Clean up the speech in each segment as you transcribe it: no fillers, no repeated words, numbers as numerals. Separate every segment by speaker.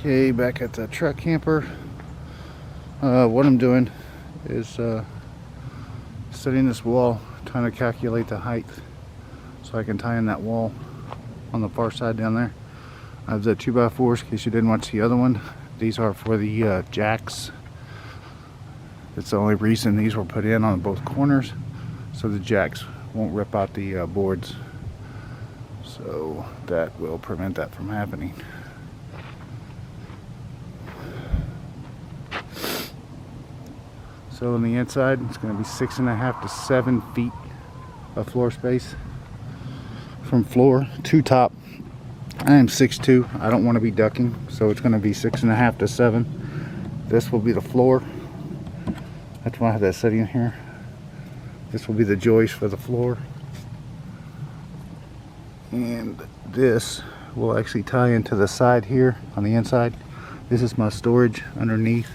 Speaker 1: Okay, back at the truck camper. What I'm doing is setting this wall, trying to calculate the height so I can tie in that wall on the far side down there. I have the 2x4s in case you didn't watch the other one. These are for the jacks. That's the only reason these were put in on both corners, so the jacks won't rip out the boards. So that will prevent that from happening. So on the inside, it's going to be 6.5 to 7 feet of floor space from floor to top. I am 6'2". I don't want to be ducking, so it's going to be 6.5 to 7. This will be the floor. That's why I have that setting here. This will be the joist for the floor. And this will actually tie into the side here on the inside. This is my storage underneath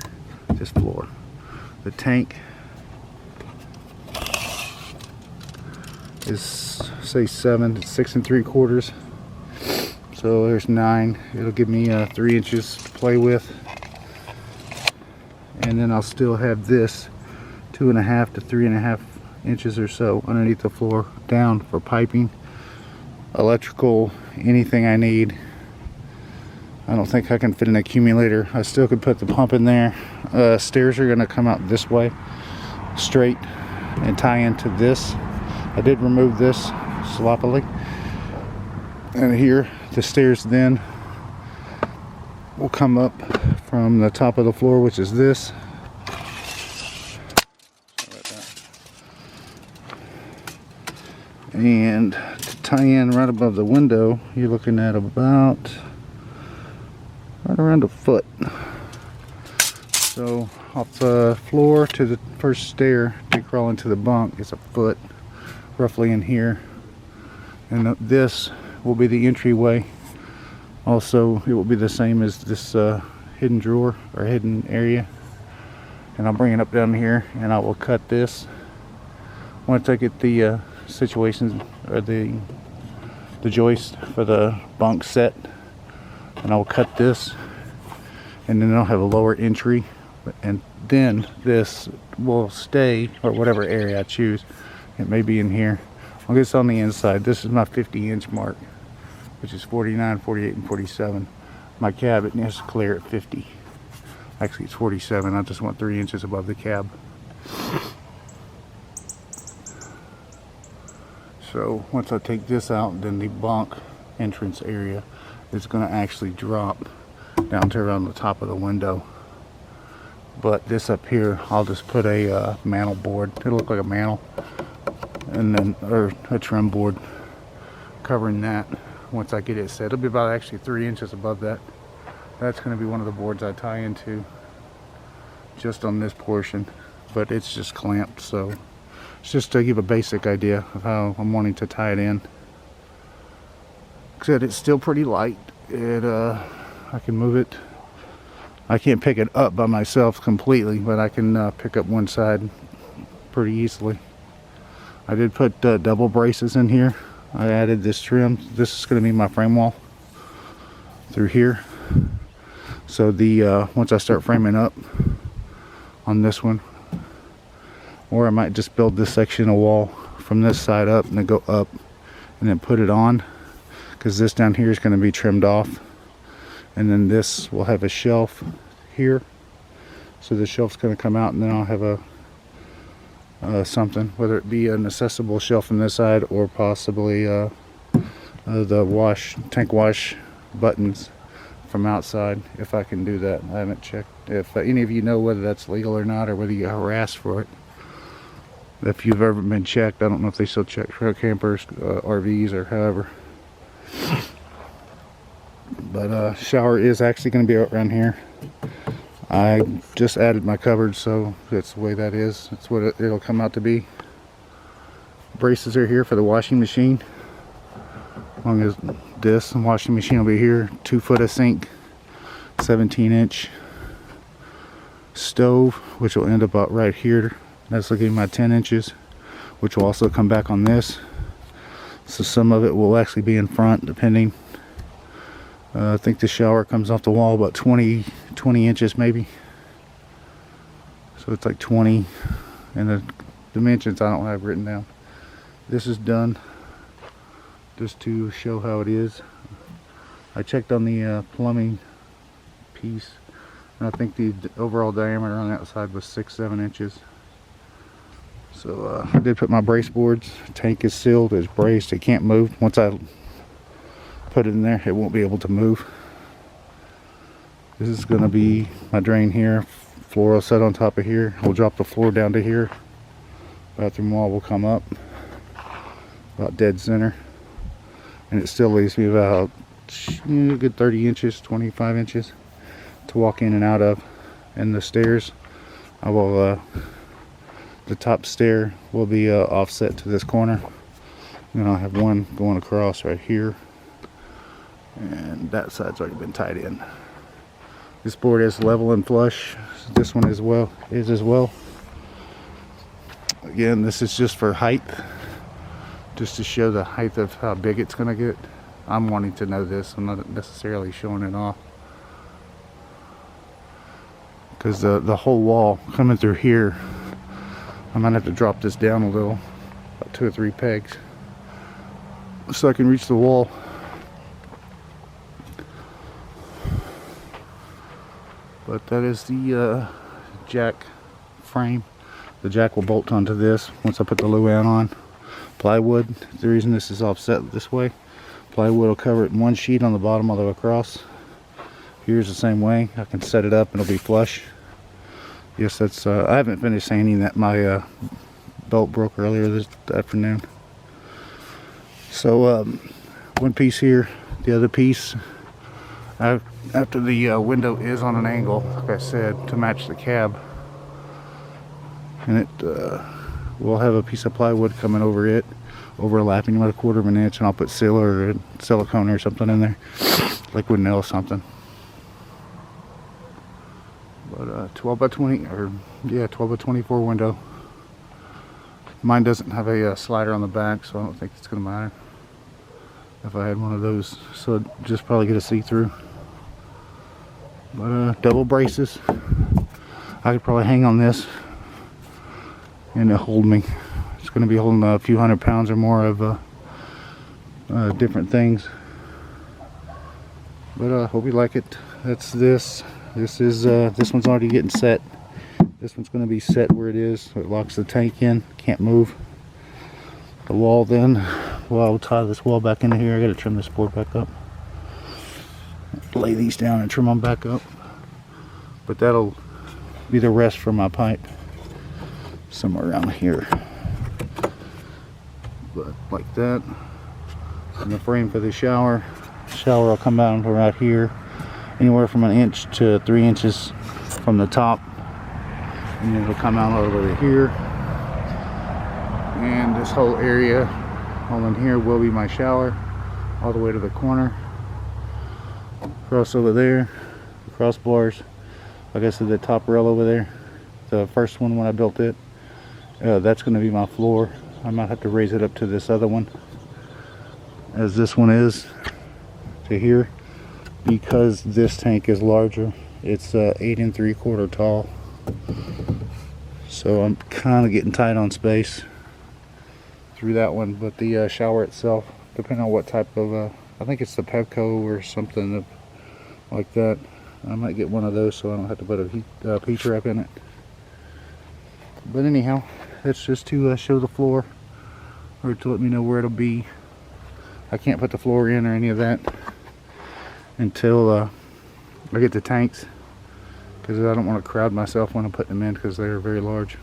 Speaker 1: this floor. The tank is, say, 7. It's 6 3/4. So there's 9. It'll give me 3 inches to play with. And then I'll still have this 2.5 to 3.5 inches or so underneath the floor down for piping, electrical, anything I need. I don't think I can fit an accumulator. I still could put the pump in there. Stairs are going to come out this way straight and tie into this. I did remove this sloppily. And here the stairs then will come up from the top of the floor, which is this. And to tie in right above the window, you're looking at about right around a foot. So off the floor to the first stair to crawl into the bunk is a foot, roughly in here. And this will be the entryway. Also, it will be the same as this hidden drawer or hidden area. And I'll bring it up down here, and I will cut this once I get the situations or the joist for the bunk set. And I'll cut this, and then I'll have a lower entry, and then this will stay, or whatever area I choose. It may be in here. I'll get this on the inside. This is my 50-inch mark, which is 49, 48, and 47. My cab, it has to clear at 50. Actually, it's 47. I just want 3 inches above the cab. So once I take this out, then the bunk entrance area is going to actually drop down to around the top of the window. But this up here, I'll just put a mantle board. It'll look like a mantle, and then or a trim board covering that. Once I get it set, it'll be about actually 3 inches above that. That's going to be one of the boards I tie into just on this portion, but it's just clamped, so it's just to give a basic idea of how I'm wanting to tie it in. Except it's still pretty light. I can move it. I can't pick it up by myself completely, but I can pick up one side pretty easily. I did put double braces in here. I added this trim. This is going to be my frame wall through here. So the once I start framing up on this one, or I might just build this section of wall from this side up and then go up and then put it on, because this down here is going to be trimmed off, and then this will have a shelf here, so the shelf's going to come out, and then I'll have a something, whether it be an accessible shelf on this side or possibly the tank wash buttons from outside, if I can do that. I haven't checked if any of you know whether that's legal or not, or whether you get harassed for it. If you've ever been checked, I don't know if they still check truck campers, RVs, or however. But shower is actually going to be around here. I just added my cupboard, so that's the way that is. That's what it'll come out to be. Braces are here for the washing machine. As long as this washing machine will be here. 2 foot of sink, 17-inch stove, which will end up about right here. That's looking at my 10 inches, which will also come back on this. So some of it will actually be in front, depending. I think the shower comes off the wall about 20 inches maybe. So it's like 20, and the dimensions I don't have written down. This is done just to show how it is. I checked on the plumbing piece, and I think the overall diameter on that side was 6-7 inches. So I did put my brace boards. Tank is sealed, it's braced, it can't move. Once I put it in there, it won't be able to move. This is going to be my drain here. Floor will set on top of here. We'll drop the floor down to here. Bathroom wall will come up about dead center, and it still leaves me about a good 30 inches, 25 inches to walk in and out of. And the stairs, I will the top stair will be offset to this corner, and then I'll have one going across right here, and that side's already been tied in. This board is level and flush. This one as well. Again, this is just for height, just to show the height of how big it's gonna get. I'm wanting to know this. I'm not necessarily showing it off, because the whole wall coming through here, I might have to drop this down a little, about 2 or 3 pegs, so I can reach the wall. But that is the jack frame. The jack will bolt onto this once I put the luau on. Plywood, the reason this is offset this way, plywood will cover it in one sheet on the bottom all the way across. Here's the same way. I can set it up and it'll be flush. Yes, that's I haven't finished sanding that. My belt broke earlier this afternoon. So one piece here, the other piece after the window is on an angle, like I said, to match the cab, and it will have a piece of plywood coming over it, overlapping about 1/4 of an inch, and I'll put sealer or silicone or something in there, liquid nail something. But 12 by 20, or yeah, 12 by 24 window. Mine doesn't have a slider on the back, so I don't think it's gonna matter if I had one of those, so it'd just probably get a see-through. But double braces, I could probably hang on this and it'll hold me. It's going to be holding a few 100 pounds or more of different things. But I hope you like it. That's this. This is this one's already getting set. This one's going to be set where it is, so it locks the tank in, can't move. The wall then, well, I'll tie this wall back into here. I got to trim this board back up, lay these down and trim them back up. But that'll be the rest for my pipe, somewhere around here. But like that. And the frame for the shower will come down to right here, anywhere from 1 inch to 3 inches from the top, and then it'll come out all over here. And this whole area all in here will be my shower, all the way to the corner. Across over there, the crossbars, like I said, the top rail over there, the first one when I built it, that's going to be my floor. I might have to raise it up to this other one, as this one is, to here, because this tank is larger. It's 8 3/4 tall, so I'm kind of getting tight on space through that one. But the shower itself, depending on what type of I think it's the Pevco or something like that, I might get one of those so I don't have to put a heat trap in it. But anyhow, that's just to show the floor, or to let me know where it'll be. I can't put the floor in or any of that until I get the tanks, because I don't want to crowd myself when I'm putting them in, because they're very large.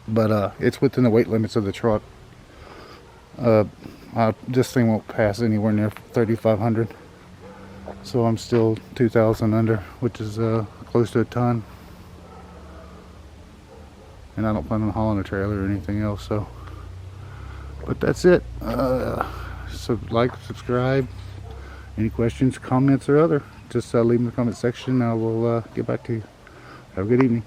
Speaker 1: But it's within the weight limits of the truck. This thing won't pass anywhere near 3,500, so I'm still 2,000 under, which is close to a ton. And I don't plan on hauling a trailer or anything else. So, but that's it. So like, subscribe. Any questions, comments, or other, just leave them in the comment section. I will get back to you. Have a good evening.